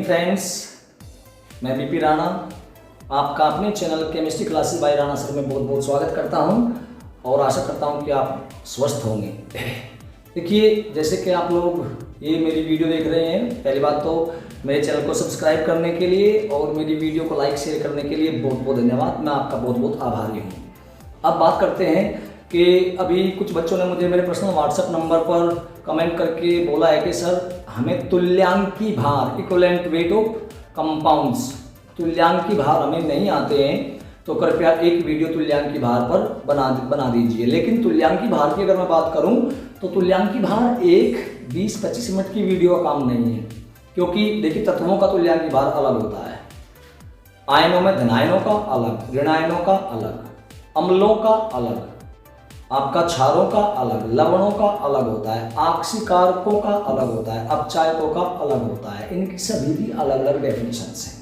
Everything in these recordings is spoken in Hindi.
फ्रेंड्स, मैं बीपी राणा आपका अपने channel chemistry classes bye Rana sir में बहुत बहुत स्वागत करता हूं और आशा करता हूं कि आप स्वस्थ होंगे। देखिए, जैसे कि आप लोग ये मेरी वीडियो देख रहे हैं, पहली बात तो मेरे चैनल को सब्सक्राइब करने के लिए और मेरी वीडियो को लाइक शेयर करने के लिए बहुत बहुत धन्यवाद। मैं आपका बहुत बहुत आभारी हूँ। अब बात करते हैं कि अभी कुछ बच्चों ने मुझे मेरे पर्सनल व्हाट्सएप नंबर पर कमेंट करके बोला है कि सर हमें तुल्यांकी भार इक्विवेलेंट वेट ऑफ कंपाउंड्स तुल्यांकी भार हमें नहीं आते हैं, तो कृपया एक वीडियो तुल्यांकी भार पर बना दीजिए। लेकिन तुल्यांकी भार की अगर मैं बात करूं तो तुल्यांकी भार एक 20-25 मिनट की वीडियो का काम नहीं है, क्योंकि देखिए तत्वों का तुल्यांकी भार अलग होता है। आयनों में धनायनों का अलग, ऋणायनों का अलग, अम्लों का अलग, आपका क्षारों का अलग, लवणों का अलग होता है, आक्सीकारकों का अलग होता है, अपचायकों का अलग होता है। इनकी सभी भी अलग अलग डेफिनेशंस हैं।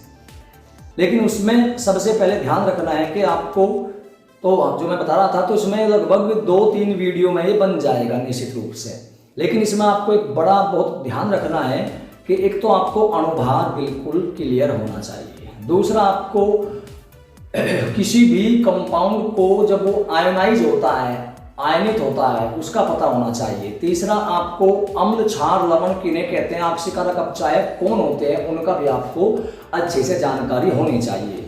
लेकिन उसमें सबसे पहले ध्यान रखना है कि आपको तो जो मैं बता रहा था तो इसमें लगभग 2-3 वीडियो में ये बन जाएगा निश्चित रूप से। लेकिन इसमें आपको एक बड़ा बहुत ध्यान रखना है कि एक तो आपको अणुभार बिल्कुल क्लियर होना चाहिए। दूसरा, आपको किसी भी कंपाउंड को जब वो आयोनाइज होता है, आयनित होता है, उसका पता होना चाहिए। तीसरा, आपको अम्ल, क्षार, लवण किन्हें कहते हैं, आक्सीकारक, अपचायक कौन होते हैं, उनका भी आपको अच्छे से जानकारी होनी चाहिए।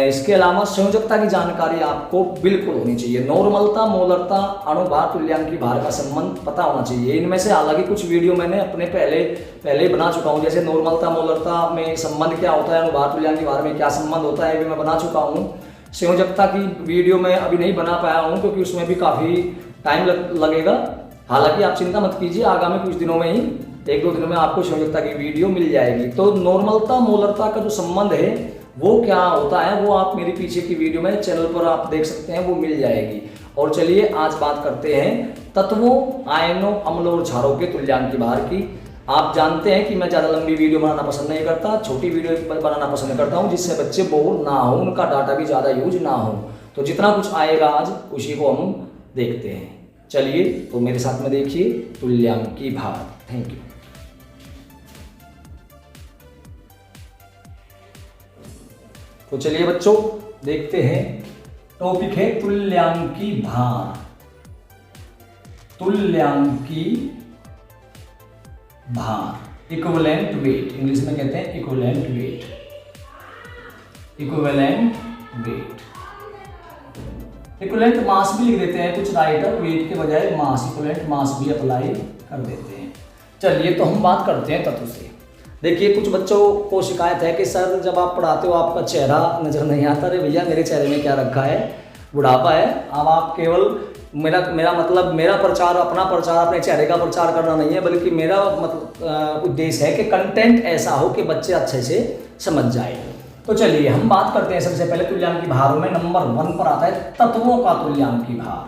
इसके अलावा संयोजकता की जानकारी आपको बिल्कुल होनी चाहिए। नॉर्मलता, मोलरता, अणुभार, तुल्यांकी भार का संबंध पता होना चाहिए। इनमें से हालांकि कुछ वीडियो मैंने अपने पहले बना चुका हूँ, जैसे नॉर्मलता मोलरता में संबंध क्या होता है, अणुभार तुल्यांकी भार में क्या संबंध होता है, भी मैं बना चुका हूँ। संयोजकता की वीडियो मैं अभी नहीं बना पाया हूँ क्योंकि उसमें भी काफ़ी टाइम लगेगा। हालांकि आप चिंता मत कीजिए, आगामी कुछ दिनों में ही 1-2 दिनों में आपको संयोजकता की वीडियो मिल जाएगी। तो नॉर्मलता मोलरता का जो संबंध है वो क्या होता है, वो आप मेरी पीछे की वीडियो में चैनल पर आप देख सकते हैं, वो मिल जाएगी। और चलिए आज बात करते हैं तत्वों, आयनों, अम्लों और क्षारों के तुल्यांकी भार की। आप जानते हैं कि मैं ज़्यादा लंबी वीडियो बनाना पसंद नहीं करता, छोटी वीडियो बनाना पसंद करता हूं, जिससे बच्चे बोर ना हो, उनका डाटा भी ज़्यादा यूज ना हो। तो जितना कुछ आएगा आज उसी को हम देखते हैं। चलिए तो मेरे साथ में देखिए तुल्यांकी भार। Thank you. तो चलिए बच्चों देखते हैं, टॉपिक है तुल्यांकी भार। तुल्यांकी भार, इक्विवेलेंट वेट, इंग्लिश में कहते हैं equivalent weight. Equivalent weight, equivalent mass भी लिख देते हैं कुछ राइटर, वेट के बजाय मास, इक्विवेलेंट मास भी अप्लाई कर देते हैं। चलिए तो हम बात करते हैं तत्व से। देखिए, कुछ बच्चों को शिकायत है कि सर जब आप पढ़ाते हो आपका चेहरा नजर नहीं आता। अरे भैया, मेरे चेहरे में क्या रखा है, बुढ़ापा है। अब आप केवल मेरा मतलब मेरा प्रचार, अपना प्रचार, अपने चेहरे का प्रचार करना नहीं है, बल्कि मेरा मतलब उद्देश्य है कि कंटेंट ऐसा हो कि बच्चे अच्छे से समझ जाए। तो चलिए हम बात करते हैं सबसे पहले तुल्यांकी भारों में। नंबर 1 पर आता है तत्वों का तुल्यांकी भार।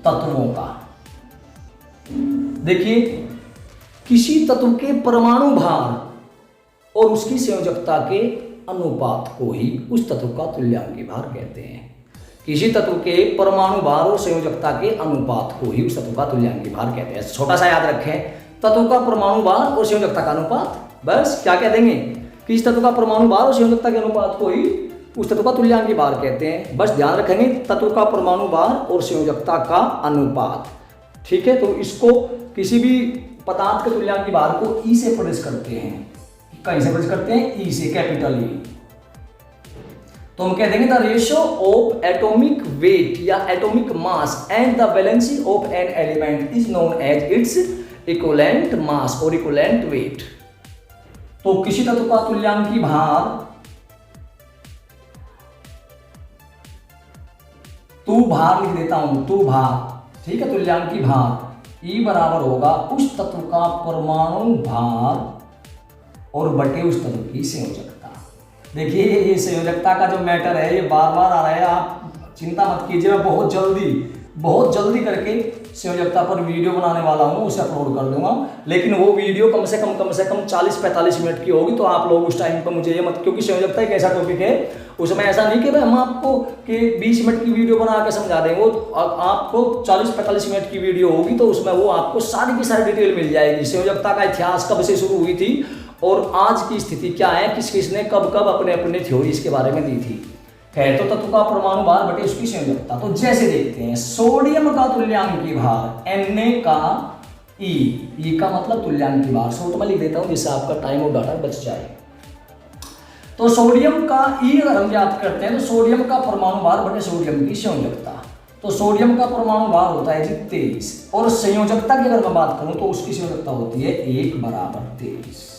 तत्वों का देखिए, किसी तत्व के परमाणु भार और उसकी संयोजकता के अनुपात को ही उस तत्व का तुल्यांकी भार कहते हैं। किसी तत्व के परमाणु भार और संयोजकता के अनुपात को ही उस तत्व का तुल्यांकी भार कहते हैं। छोटा सा याद रखें, तत्व का परमाणु भार और संयोजकता का अनुपात, बस क्या कह देंगे, किसी तत्व का परमाणु भार और संयोजकता के अनुपात को ही उस तत्व का तुल्यांकी भार कहते हैं। बस ध्यान रखेंगे, तत्व का परमाणु भार और संयोजकता का अनुपात। ठीक है, तो इसको किसी भी पदार्थ के तुल्यांकी भार को ई से प्रदर्शित करते हैं। कहीं से प्रदर्शित करते हैं, ई से, कैपिटल ई। तो हम कह देंगे the ratio of atomic weight या atomic mass and the valency of an element is known as its equivalent mass और इक्विवेलेंट वेट। तो किसी तत्व का तुल्यांकी भार, तू भार लिख देता हूं, तू भार, ठीक है, तुल्यांकी भार E बराबर होगा उस तत्व का परमाणु भार और बटे उस तत्व की संयोजकता। देखिए, ये संयोजकता का जो मैटर है ये बार बार आ रहा है, आप चिंता मत कीजिए। मैं बहुत जल्दी करके संयोजकता पर वीडियो बनाने वाला हूँ, उसे अपलोड कर दूंगा। लेकिन वो वीडियो कम से कम 40-45 मिनट की होगी। तो आप लोग उस टाइम पर मुझे ये मत, क्योंकि संयोजकता एक ऐसा टॉपिक है, उसमें ऐसा नहीं कि भाई हम आपको कि 20 मिनट की वीडियो बना के समझा देंगे। वो आपको 40-45 मिनट की वीडियो होगी, तो उसमें वो आपको सारी की सारी डिटेल मिल जाएगी। संयोजकता का इतिहास कब से शुरू हुई थी और आज की स्थिति क्या है, किस किसने कब कब अपने अपने थ्योरीज के बारे में दी थी। है तो तत्व का परमाणु भार बटे उसकी संयोजकता। तो जैसे देखते हैं, सोडियम का तुल्यांकी भार Na का E का मतलब तुल्यांकी भार, शॉर्ट में लिख देता हूं जिससे आपका टाइम और डाटा बच जाए। तो सोडियम का E अगर हम ज्ञात करते हैं तो सोडियम का परमाणु भार बटे सोडियम की संयोजकता। तो सोडियम का परमाणु भार होता है जी 23, और संयोजकता की अगर मैं बात करूं तो उसकी संयोजकता होती है 1 बराबर 23।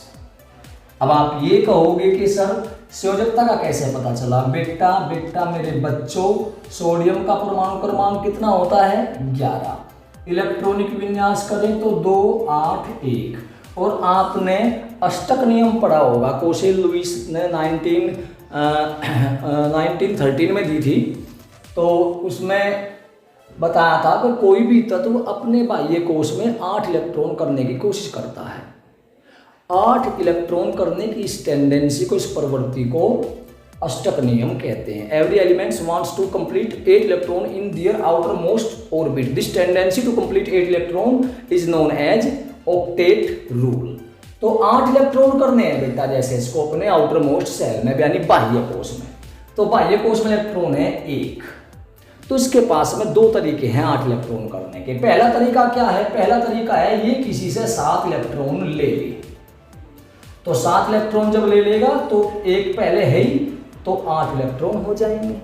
अब आप ये कहोगे कि सर संयोजकता का कैसे पता चला। बेटा बेटा मेरे बच्चों, सोडियम का परमाणु क्रमांक कितना होता है 11, इलेक्ट्रॉनिक विन्यास करें तो 2 8 1, और आपने अष्टक नियम पढ़ा होगा, कोशेल लुईस ने 1913 में दी थी। तो उसमें बताया था कि कोई भी तत्व अपने बाह्य कोश में 8 इलेक्ट्रॉन करने की कोशिश करता है। 8 इलेक्ट्रॉन करने की इस टेंडेंसी को, इस प्रवृत्ति को अष्टक नियम कहते हैं। Every elements wants to complete 8 electron in their outermost orbit. This tendency to complete 8 electron is known as octet rule. तो 8 इलेक्ट्रॉन करने हैं बेटा, जैसे इसको अपने आउटर मोस्ट सेल में यानी बाह्य कोश में। तो बाह्य कोश में इलेक्ट्रॉन है 1, तो इसके पास में 2 तरीके हैं 8 इलेक्ट्रॉन करने के। पहला तरीका क्या है, पहला तरीका है ये किसी से 7 इलेक्ट्रॉन ले ले। तो 7 इलेक्ट्रॉन जब ले लेगा तो एक पहले है ही, तो 8 इलेक्ट्रॉन हो जाएंगे।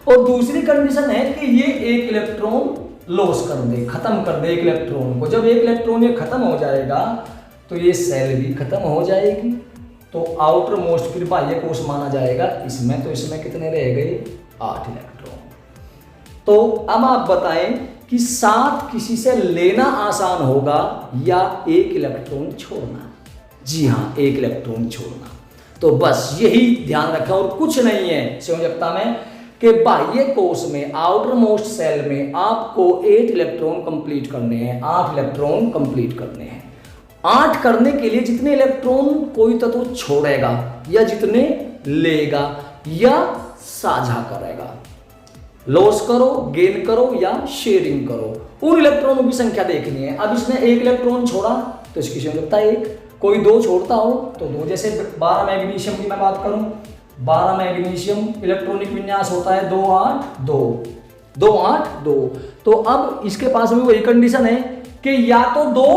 और दूसरी कंडीशन है कि ये 1 इलेक्ट्रॉन लॉस कर दे, खत्म कर दे 1 इलेक्ट्रॉन को। जब 1 इलेक्ट्रॉन ये खत्म हो जाएगा तो ये सेल भी खत्म हो जाएगी, तो आउटर मोस्ट फिर बाह्य कोश माना जाएगा इसमें। तो इसमें कितने रह गए 8 इलेक्ट्रॉन। तो अब आप बताएं कि 7 किसी से लेना आसान होगा या 1 इलेक्ट्रॉन छोड़ना। जी हाँ, 1 इलेक्ट्रॉन छोड़ना। तो बस यही ध्यान रखें और कुछ नहीं है संयोजकता में कि बाह्य कोश में आउटर मोस्ट सेल में आपको 8 इलेक्ट्रॉन कंप्लीट करने हैं, 8 इलेक्ट्रॉन कंप्लीट करने हैं। 8 करने के लिए जितने इलेक्ट्रॉन कोई तत्व छोड़ेगा या जितने लेगा या साझा करेगा, लॉस करो, गेन करो या शेयरिंग करो, उन इलेक्ट्रॉनों की संख्या देखनी है। अब इसने 1 इलेक्ट्रॉन छोड़ा तो इसकी संयोजकता 1, कोई 2 छोड़ता हो तो 2। जैसे 12 मैग्नीशियम की मैं बात करूं, 12 मैग्नीशियम इलेक्ट्रॉनिक विन्यास होता है 2 8 2 2 8 2। तो अब इसके पास में वही कंडीशन है कि या तो 2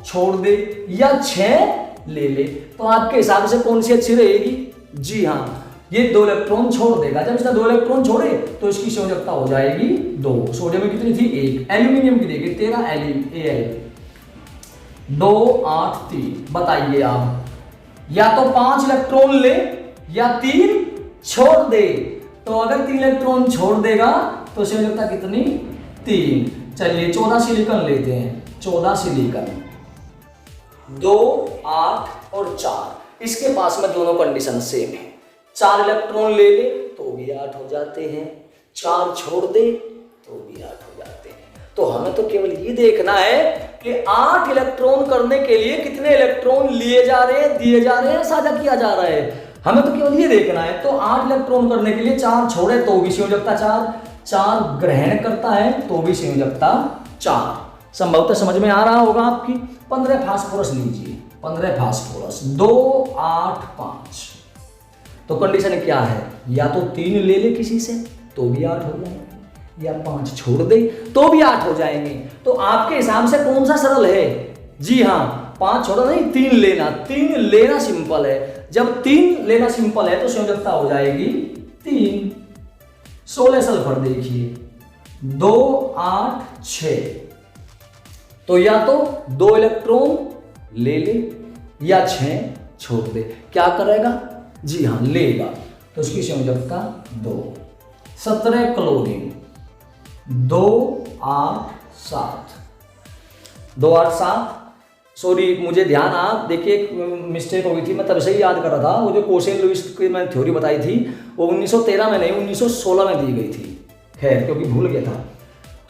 छोड़ दे या 6 ले ले। तो आपके हिसाब से कौन सी अच्छी रहेगी। जी हाँ, ये 2 इलेक्ट्रॉन छोड़ देगा। जब इसने 2 इलेक्ट्रॉन छोड़े तो इसकी संयोजकता हो जाएगी 2। सोडियम में कितनी थी 1, एल्यूमिनियम की देखिए 13 Al 2 8 3। बताइए आप, या तो 5 इलेक्ट्रॉन ले या 3 छोड़ दे। तो अगर 3 इलेक्ट्रॉन छोड़ देगा तो संयोजकता कितनी 3। चलिए 14 सिलिकॉन लेते हैं, 14 सिलिकॉन 2 8 और 4। इसके पास में दोनों कंडीशन सेम है। 4 इलेक्ट्रॉन ले ले तो भी 8 हो जाते हैं, 4 छोड़ दे तो भी 8 हो जाते हैं। तो हमें तो केवल ये देखना है कि 8 इलेक्ट्रॉन करने के लिए कितने इलेक्ट्रॉन लिए जा रहे हैं, दिए जा रहे हैं, साझा किया जा रहा है। हमें तो केवल ये देखना है। तो 8 इलेक्ट्रॉन करने के लिए 4 छोड़े तो भी संयोजकता 4, 4 ग्रहण करता है तो भी संयोजकता 4। संभवतः समझ में आ रहा होगा आपकी। 15 फास्फोरस लीजिए, 15 फास्फोरस 2 8 5। तो कंडीशन क्या है, या तो 3 ले ले किसी से तो भी 8 हो जाएंगे, या 5 छोड़ दे तो भी 8 हो जाएंगे। तो आपके हिसाब से कौन सा सरल है। जी हाँ, 5 छोड़ना नहीं, 3 लेना। 3 लेना सिंपल है। जब 3 लेना सिंपल है तो संयोजकता हो जाएगी 3। 16 सल्फर देखिए 2 8 6। तो या तो 2 इलेक्ट्रॉन ले ले या 6 छोड़ दे। क्या करेगा, जी हाँ लेगा, तो उसकी संयोजकता 2। 17 क्लोरीन 2 8 7 2 8 7। सॉरी मुझे ध्यान आप देखिए, एक मिस्टेक हो गई थी, मैं तब से ही याद कर रहा था। वो जो कोशेल लुईस की मैंने थ्योरी बताई थी वो 1913 में नहीं 1916 में दी गई थी, खैर क्योंकि भूल गया था।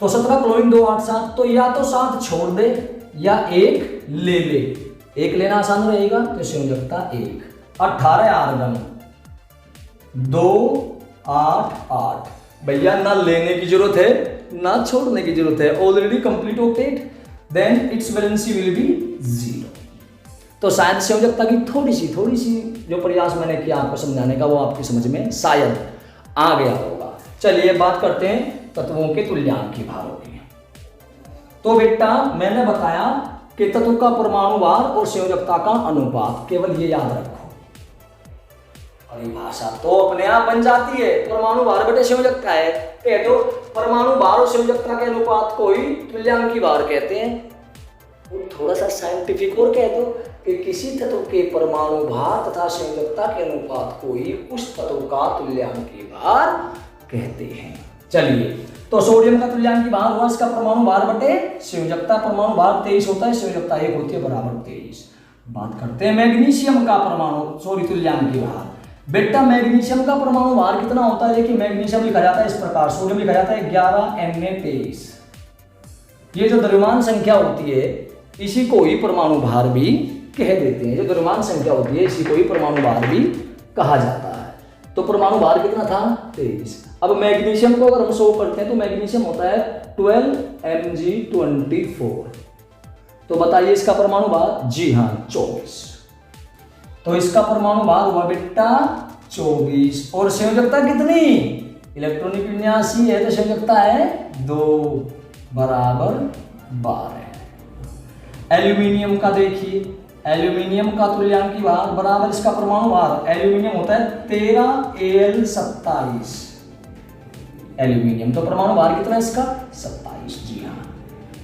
तो 17 क्लोरीन 2 8 7। तो या तो 7 छोड़ दे या 1 ले ले। 1 लेना आसान रहेगा तो संयोजकता 1। 18 आर्गन 2 8 8। भैया ना लेने की जरूरत है ना छोड़ने की जरूरत है, already complete octet, then it's valency will be 0। तो शायद संयोजकता की थोड़ी सी जो प्रयास मैंने किया आपको समझाने का वो आपकी समझ में शायद आ गया होगा। चलिए बात करते हैं तत्वों के तुल्यांकी भारों की। तो बेटा मैंने बताया कि तत्व का परमाणु भार और संयोजकता का अनुपात, केवल ये याद रखो। परिभाषा तो अपने आप बन जाती है, परमाणु भार बटे संयोजकता है। कह दो परमाणु भार और संयोजकता के अनुपात को ही तुल्यांकी भार कहते हैं। वो थोड़ा सा साइंटिफिक और कह दो कि किसी तत्व के परमाणु भार तथा संयोजकता के अनुपात को ही उस तत्व का तुल्यांकी भार कहते हैं। चलिए तो सोडियम का तुल्यांकी भार हुआ इसका परमाणु भार बटे संयोजकता। परमाणु भार 23 होता है, संयोजकता 1 होती है, बराबर 23। बात करते हैं मैग्नीशियम का परमाणु तुल्यांकी भार। बेटा मैग्नीशियम का परमाणु भार कितना होता है? देखिए मैग्नीशियम लिखा जाता है इस प्रकार, सोडियम लिखा जाता है 11Na23। ये जो द्रव्यमान संख्या होती है इसी को ही परमाणु भार भी कह देते हैं। जो द्रव्यमान संख्या होती है इसी को ही परमाणु भार भी कहा जाता है। तो परमाणु भार कितना था? 23। अब मैग्नीशियम को अगर हम शो करते हैं तो मैग्नीशियम होता है 12Mg24। तो बताइए इसका परमाणु भार? जी हाँ 24। तो इसका परमाणु भार हुआ बेटा 24। और संयोजकता कितनी? इलेक्ट्रॉनिक विन्यासी है तो संयोजकता है 2 बराबर 12। एल्यूमिनियम का देखिए, एल्यूमिनियम का तुल्यांकी भार बराबर इसका परमाणु भार, एल्यूमिनियम होता है 13Al27 एल्यूमिनियम। तो परमाणु भार कितना है इसका? 27। जी हाँ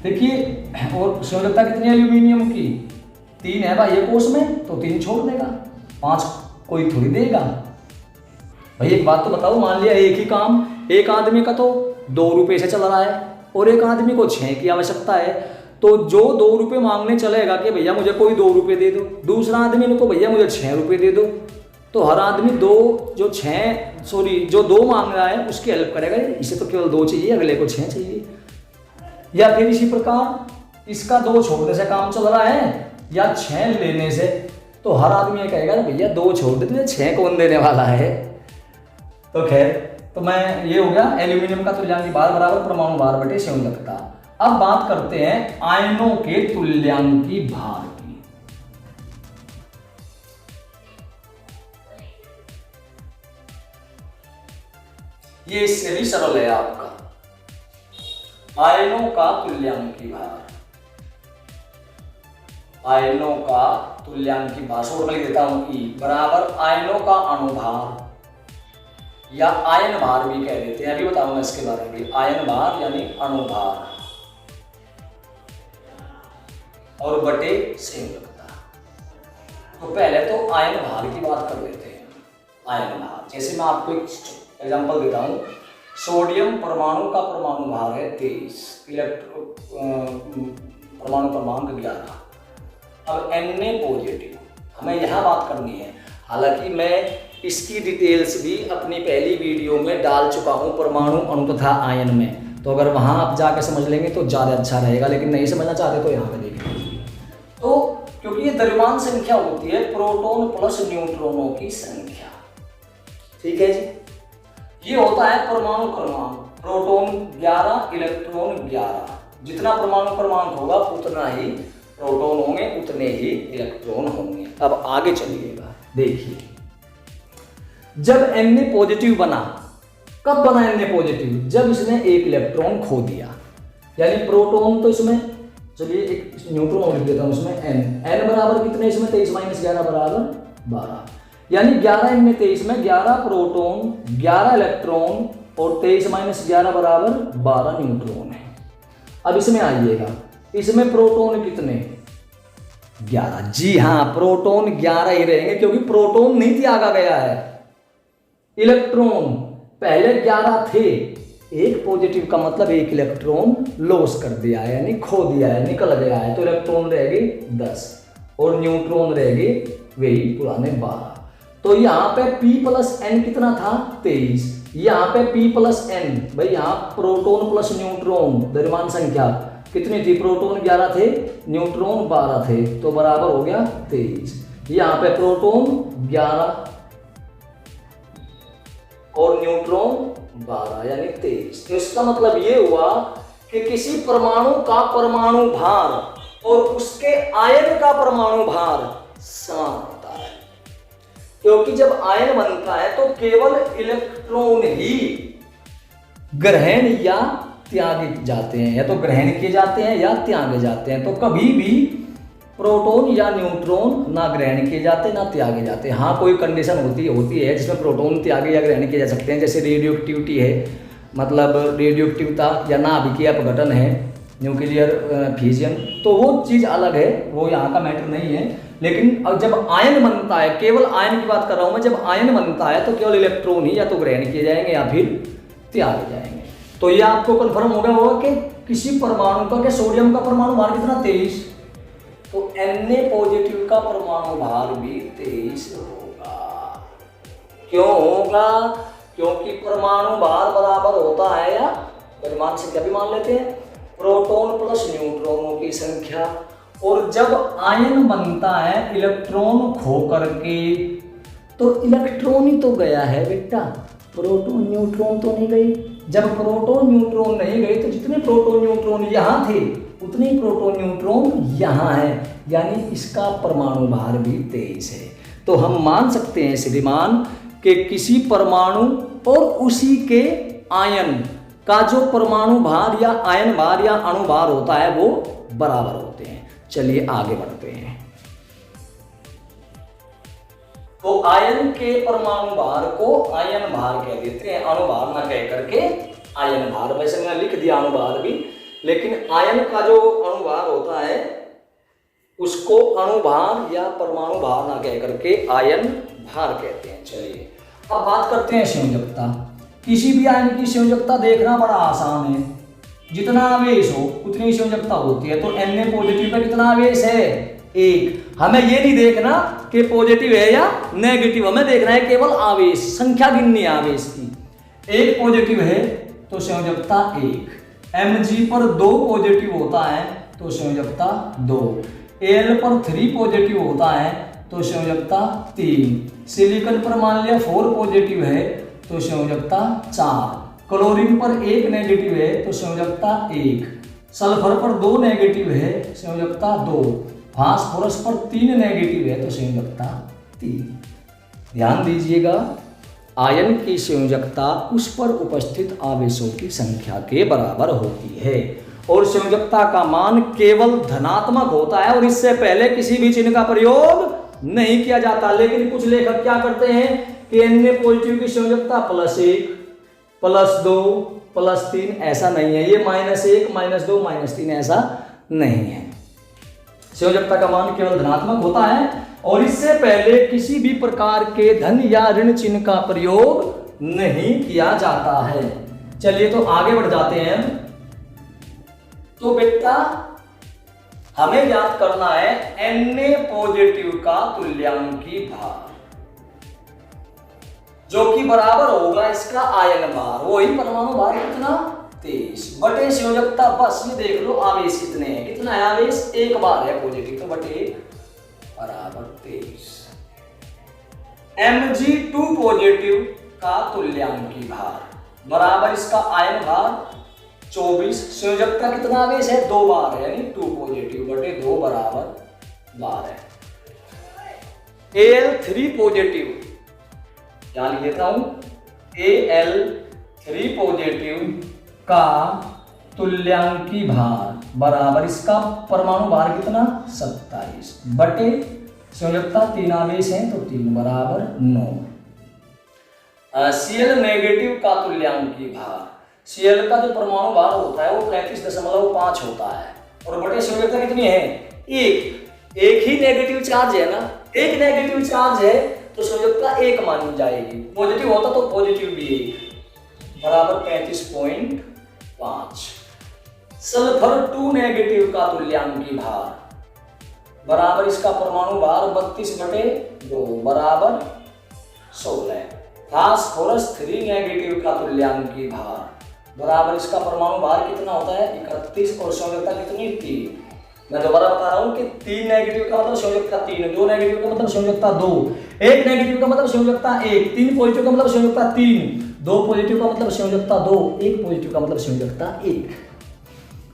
देखिए। और संयोजकता कितनी है एल्यूमिनियम की? 3 है भाई एक कोष में, तो 3 छोड़ देगा, 5 कोई थोड़ी देगा। भाई एक बात तो बताओ, मान लिया एक ही काम एक आदमी का तो 2 रुपये से चल रहा है और एक आदमी को 6 की आवश्यकता है, तो जो 2 रुपये मांगने चलेगा कि भैया मुझे कोई 2 रुपये दे दो, दूसरा आदमी को भैया मुझे 6 रुपये दे दो, तो हर आदमी जो 2 मांग रहा है उसकी हेल्प करेगा। इसे तो केवल 2 चाहिए, अगले को 6 चाहिए। या फिर इसी प्रकार इसका 2 छोड़ने से काम चल रहा है या 6 लेने से, तो हर आदमी ये कहेगा भैया 2 छोड़ दे, तुझे 6 कौन देने वाला है। तो खैर, तो मैं ये हो गया एल्यूमिनियम का तुल्यांकी भार बराबर परमाणु भार बटे संयोजकता। अब बात करते हैं आयनों के तुल्यांकी भार की। ये इससे भी सरल है आपका, आयनों का तुल्यांकी भार। आयनों का तुल्यांकी भार और लिख देता हूं E बराबर आयनों का अनुभार या आयन भार भी कह देते हैं, अभी बताऊंगा इसके बारे में। आयन भार यानी अणुभार और बटे संयोजकता। तो पहले तो आयन भार की बात कर लेते हैं। आयन भार जैसे मैं आपको एक एग्जांपल देता हूं, सोडियम परमाणु का परमाणु भार है 23, परमाणु क्रमांक 11। अब Na पॉजिटिव, हमें यह बात करनी है। हालांकि मैं इसकी डिटेल्स भी अपनी पहली वीडियो में डाल चुका हूं परमाणु अणु तथा आयन में, तो अगर वहां आप जाके समझ लेंगे तो ज़्यादा अच्छा रहेगा, लेकिन नहीं समझना चाहते तो यहाँ पे देखें। तो क्योंकि ये द्रव्यमान संख्या होती है प्रोटॉन प्लस न्यूट्रॉनों की संख्या, ठीक है जी। ये होता है परमाणु क्रमांक, प्रोटॉन 11 इलेक्ट्रॉन 11। जितना परमाणु क्रमांक होगा उतना ही प्रोटॉन होंगे, उतने ही इलेक्ट्रॉन होंगे। अब आगे चलिएगा, देखिए जब Na पॉजिटिव बना, कब बना Na पॉजिटिव? जब इसने एक इलेक्ट्रॉन खो दिया, यानी प्रोटॉन तो इसमें, चलिए एक न्यूट्रॉन और लिख देता हूं इसमें n बराबर कितने इसमें 23 - 11 बराबर 12, यानी 11 Na 23 में 11 प्रोटॉन 11 इलेक्ट्रॉन और 23 - 11 बराबर 12 न्यूट्रॉन है। अब इसमें आइएगा, इसमें प्रोटॉन कितने? 11। जी हाँ प्रोटॉन 11 ही रहेंगे क्योंकि प्रोटॉन नहीं त्यागा गया है, इलेक्ट्रॉन पहले 11 थे। एक पॉजिटिव का मतलब एक इलेक्ट्रॉन लॉस कर दिया है, यानी खो दिया है, निकल गया है, तो इलेक्ट्रॉन रहेगी 10 और न्यूट्रॉन रहेगी वही पुराने 12। तो यहाँ पे P + N कितना था? 23। यहाँ पे P + N, भाई यहाँ प्रोटॉन प्लस न्यूट्रॉन द्रव्यमान संख्या कितनी थी? प्रोटॉन 11 थे, न्यूट्रॉन 12 थे, तो बराबर हो गया 23। यहाँ पे प्रोटॉन 11 और न्यूट्रॉन 12 यानी 23। तो इसका मतलब ये हुआ कि किसी परमाणु का परमाणु भार और उसके आयन का परमाणु भार समान होता है, क्योंकि जब आयन बनता है तो केवल इलेक्ट्रॉन ही ग्रहण या त्यागे जाते हैं, या तो ग्रहण किए जाते हैं या त्यागे जाते हैं। तो कभी भी प्रोटॉन या न्यूट्रॉन ना ग्रहण किए जाते ना त्यागे जाते। हाँ, कोई कंडीशन होती है जिसमें प्रोटॉन त्यागे या ग्रहण किए जा सकते हैं, जैसे रेडियो एक्टिविटी है, मतलब रेडियो एक्टिविता या नाभिकीय अपघटन है, न्यूक्लियर फ्यूजन, तो वो चीज़ अलग है, वो यहाँ का मैटर नहीं है। लेकिन अब जब आयन बनता है, केवल आयन की बात कर रहा हूँ मैं, जब आयन बनता है तो केवल इलेक्ट्रॉन ही या तो ग्रहण किए जाएंगे या फिर त्यागे जाएंगे। तो ये आपको कन्फर्म हो गया होगा कि किसी परमाणु का, क्या सोडियम का परमाणु भार कितना 23, तो Na पॉजिटिव का परमाणु भार भी 23 होगा। क्यों होगा? क्योंकि परमाणु भार बराबर होता है, या परिमाण संख्या भी मान लेते हैं, प्रोटॉन प्लस न्यूट्रॉनों की संख्या। और जब आयन बनता है इलेक्ट्रॉन खो करके, तो इलेक्ट्रॉन ही तो गया है बेटा, प्रोटॉन न्यूट्रॉन तो नहीं गई। जब प्रोटॉन न्यूट्रॉन नहीं गए तो जितने प्रोटॉन न्यूट्रॉन यहाँ थे उतने ही प्रोटॉन न्यूट्रॉन यहाँ है, यानी इसका परमाणु भार भी 23 है। तो हम मान सकते हैं श्रीमान कि किसी परमाणु और उसी के आयन का जो परमाणु भार या आयन भार या अणु भार होता है वो बराबर होते हैं। चलिए आगे बढ़ते हैं। तो आयन के परमाणु भार को आयन भार कह देते हैं, अणु भार ना कह करके आयन भार। वैसे मैंने लिख दिया अणु भार भी, लेकिन आयन का जो अणु भार होता है उसको अणु भार या परमाणु भार ना कह करके आयन भार कहते हैं। चलिए अब बात करते हैं संयोजकता। किसी भी आयन की संयोजकता देखना बड़ा आसान है, जितना आवेश हो उतनी संयोजकता होती है। तो Na पॉजिटिव पे कितना आवेश है? 1। हमें ये नहीं देखना कि पॉजिटिव है या नेगेटिव, हमें देखना है केवल आवेश, संख्या गिननी है आवेश की। 1 पॉजिटिव है तो संयोजकता 1। Mg पर 2 पॉजिटिव होता है तो संयोजकता 2। Al पर 3 पॉजिटिव होता है तो संयोजकता 3। सिलिकॉन पर मान लिया 4 पॉजिटिव है तो संयोजकता 4। क्लोरीन पर 1 नेगेटिव है तो संयोजकता 1। सल्फर पर 2 नेगेटिव है, संयोजकता 2। फास्फोरस पर 3 नेगेटिव है तो संयोजकता 3। ध्यान दीजिएगा, आयन की संयोजकता उस पर उपस्थित आवेशों की संख्या के बराबर होती है, और संयोजकता का मान केवल धनात्मक होता है और इससे पहले किसी भी चिन्ह का प्रयोग नहीं किया जाता। लेकिन कुछ लेखक क्या करते हैं कि Na पॉजिटिव की संयोजकता +1, +2, +3, ऐसा नहीं है, ये -1, -2, -3 ऐसा नहीं है। संयोजकता का मान केवल धनात्मक होता है और इससे पहले किसी भी प्रकार के धन या ऋण चिन्ह का प्रयोग नहीं किया जाता है। चलिए तो आगे बढ़ जाते हैं। तो बेटा हमें याद करना है Na पॉजिटिव का तुल्यांकी भार, जो कि बराबर होगा इसका आयन भार, वही परमाणु भार कितना 23 बटे संयोजकता। बस ये देख लो आवेश कितने हैं, कितना है आवेश, 1 बार है पॉजिटिव, तो बटे 1 बराबर 23। Mg2 पॉजिटिव का तुल्यांकी भार बराबर इसका आयन भार 24। संयोजकता कितना आवेश है, 2 बार है, यानी 2 पॉजिटिव बटे 2 बराबर 12 है। Al3 पॉजिटिव क्या लिखता हूं, Al3 पॉजिटिव का तुल्यांकी भार बराबर इसका परमाणु भार कितना 27 बटे संयोजकता 3 आवेश हैं तो 3 बराबर 9। Cl नेगेटिव का तुल्यांकी भार, Cl का जो परमाणु भार होता है वो 35.5 होता है और बटे संयोजकता कितनी है 1 ही नेगेटिव चार्ज है ना, 1 नेगेटिव चार्ज है तो संयोजकता 1 मानी जाएगी। पॉजिटिव होता तो पॉजिटिव भी 1 बराबर 35.5। सल्फर 2 नेगेटिव का तुल्यांकी भार बराबर इसका परमाणु भार 32/2 बराबर 16। फास्फोरस 3 नेगेटिव का तुल्यांकी भार बराबर इसका परमाणु भार कितना होता है 31 और संयोजकता कितनी 3। मैं दोबारा बता रहा हूं कि 3 नेगेटिव का मतलब संयोजकता 3, 2 नेगेटिव का मतलब संयोजकता 2, 1 नेगेटिव का मतलब संयोजकता 1, 3 पॉजिटिव का मतलब संयोजकता 3, 2 पॉजिटिव का मतलब संयोजकता 2, 1 पॉजिटिव का मतलब संयोजकता 1।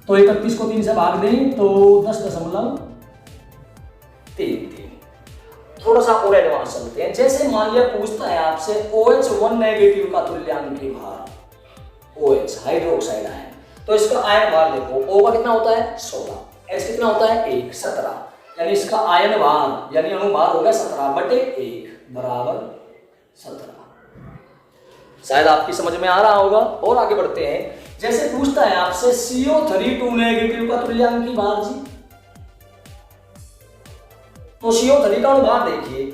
तो 31 को 3 से भाग दें तो 10.33। थोड़ा सा और एडवांस चलते हैं। जैसे मान लिया पूछता है आपसे OH1 नेगेटिव का तुल्यांकी भार, OH हाइड्रोक्साइड आयन, तो इसका आयन भार देखो, O का कितना होता है 16, H कितना होता है 1, 17, यानी इसका आयन भार यानी अणु भार हो गया 17/1 बराबर 17। शायद आपकी समझ में आ रहा होगा। और आगे बढ़ते हैं। जैसे पूछता है आपसे CO3 नेगेटिव का तुल्यांकी भार जी, तो CO3 का अनुभार देखिए,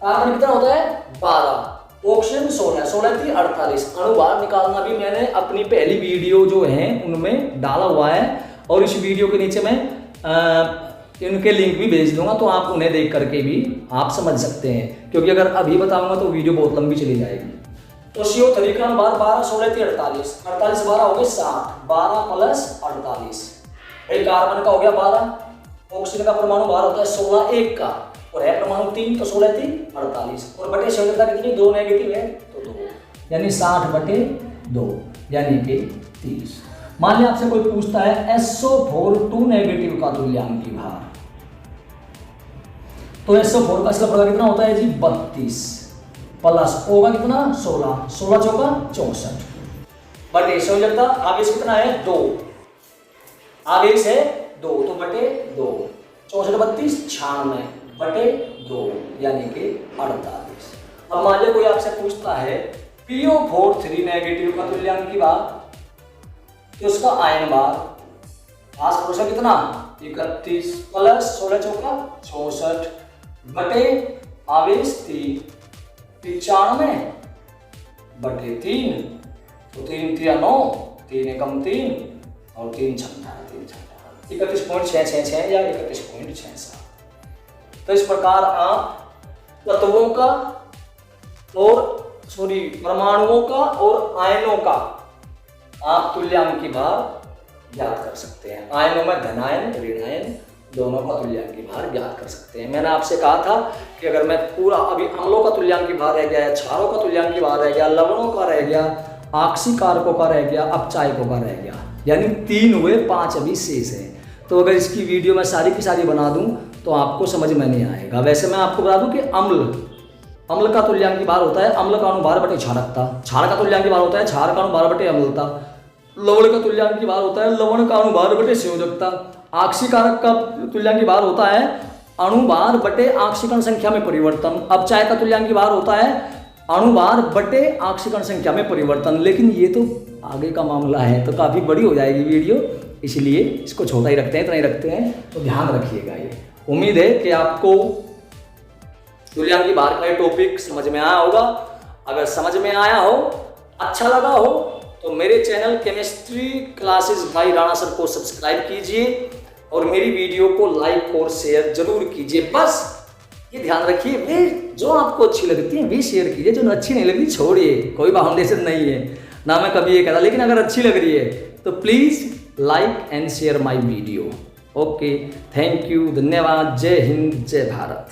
कार्बन कितना होता है 12, ऑक्सीजन 16, 16 थी 48। अनुभार निकालना भी मैंने अपनी पहली वीडियो जो है उनमें डाला हुआ है, और इस वीडियो के नीचे मैं इनके लिंक भी भेज दूंगा, तो आप उन्हें देख करके भी आप समझ सकते हैं, क्योंकि अगर अभी बताऊंगा तो वीडियो बहुत लंबी चली जाएगी। तो CO3 का अनुभार 12, 16 थी 48, 48 12 हो गए 60, 12 प्लस 48, कार्बन का हो गया 12, ऑक्सीजन का परमाणु भार होता है 16 1 का, और है परमाणु 3, तो 16 3 48, और बटे संयोजकता कितनी 2 नेगेटिव है तो 2, यानी 60/2 यानी कि 30। मान लिया आपसे कोई पूछता है SO4 नेगेटिव का तुल्यांकी भार, तो SO4 का इसका प्रकार कितना होता है जी 32 प्लस O का कितना 16, 16 चौका 64, बटे संयोजकता आवेश कितना है 2, आवेश है 2 तो बटे 2, 64 32 96 बटे 2 यानी कि 48। अब मान लीजिए कोई आपसे पूछता है PO4 नेगेटिव का तुल्यांकी भार, तो उसका आयन भार फास्फोरस कितना 31 प्लस 16 चौका 64 बटे आवेश 3 95 बटे 3, तो 3 3 9, 3 एकम 3 और 3 छक्का 31.666 या 31.67। तो इस प्रकार आप तत्वों का और परमाणुओं का और आयनों का आप तुल्यांकी भार ज्ञात कर सकते हैं। आयनों में धनायन ऋणायन दोनों का तुल्यांकी भार ज्ञात कर सकते हैं। मैंने आपसे कहा था कि अगर मैं पूरा अभी अम्लों का तुल्यांकी भार रह गया, क्षारों का तुल्यांकी भार रह गया, लवणों का रह गया, आक्सीकारकों का रह गया, अपचायकों का रह गया, यानी 3 हुए, 5 अभी शेष है। तो अगर इसकी वीडियो मैं सारी की सारी बना दूं तो आपको समझ में नहीं आएगा। वैसे मैं आपको बता दूं कि अम्ल का तुल्यांकी भार होता है अम्ल का अनुभार बटे क्षारकता, क्षार का तुल्यांकी भार होता है क्षार का अनुभार बटे अम्लता, लवण का तुल्यांकी भार होता है लवण का अनुभार बटे संयोजकता, आक्सीकारक का तुल्यांकी भार होता है अणुभार बटे आक्सीकरण संख्या में परिवर्तन, अपचाय का तुल्यांकी भार होता है अणुभार बटे आक्सीकरण संख्या में परिवर्तन। लेकिन ये तो आगे का मामला है, तो काफ़ी बड़ी हो जाएगी वीडियो, इसलिए इसको छोटा ही रखते हैं, इतना ही रखते हैं, तो ध्यान रखिएगा। ये उम्मीद है कि आपको तुल्यांकी भार का टॉपिक समझ में आया होगा। अगर समझ में आया हो, अच्छा लगा हो, तो मेरे channel chemistry classes bye Rana sir को सब्सक्राइब कीजिए और मेरी वीडियो को लाइक और शेयर जरूर कीजिए। बस ये ध्यान रखिए, वे जो आपको अच्छी लगती है वे शेयर कीजिए, जो अच्छी नहीं लगती छोड़िए, कोई बाउंडेशन नहीं है ना, मैं कभी ये कहता। लेकिन अगर अच्छी लग रही है तो please like and share my video. Okay, thank you, धन्यवाद, जय हिंद, जय भारत।